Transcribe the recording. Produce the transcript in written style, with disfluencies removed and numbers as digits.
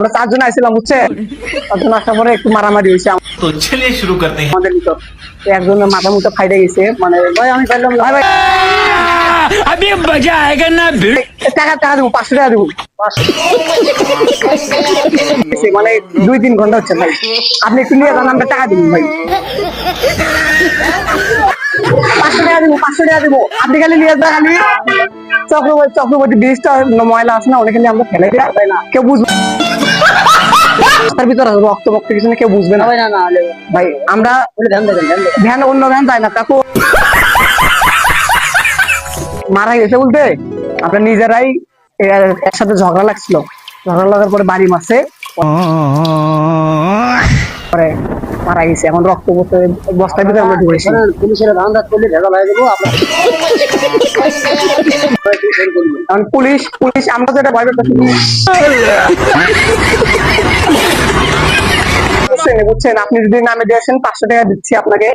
আমরা চারজন আইছিলাম বুঝছে, চারজন আসার পরে একটু মারামারি হয়েছে তো চলিए शुरू करते हैं। আমাদের ভিতর। একজনের মাথা মুথা ফাইটে গেছে, মানে ভাই আমি পাইলাম ভাই ভাই अभी मजा आएगा ना भिड़। টাকা টাকা দেবো, 500 টাকা দেবো। মানে 2-3 ঘন্টা হচ্ছে ভাই, আপনি একটু নিয়ে যান, আমরা টাকা দিব ভাই। 500 টাকা দেবো, 500 টাকা দেবো, আপনি খালি নিয়ে যান। খালি চক্রবর্তী ব্রিজটা ময়লা আছে না, ওখানে আমরা ফেলে দিই ভাই, না কেউ বুঝবে তার ভিতরে রক্ত বক্ত কিছু না, কেউ বুঝবে না ভাই। আমরা ধ্যান অন্য ধ্যান যায় না কাকু মারা গেছে বলতে আমরা নিজেরাই একসাথে ঝগড়া লাগছিল, ঝগড়া লাগার পরে বাড়ি মারছে, পরে মারা গেছে। এখন রক্ত বস্তার ভিতরে আমরা ঢুকেছি। পুলিশের ধান্দা করলে ভেজাল হয়ে যাবো এখন পুলিশ আমরা যেটা ভয় পেতেছি বুঝছেন, আপনি যদি নামে দিয়ে আসেন 500 টাকা দিচ্ছি আপনাকে।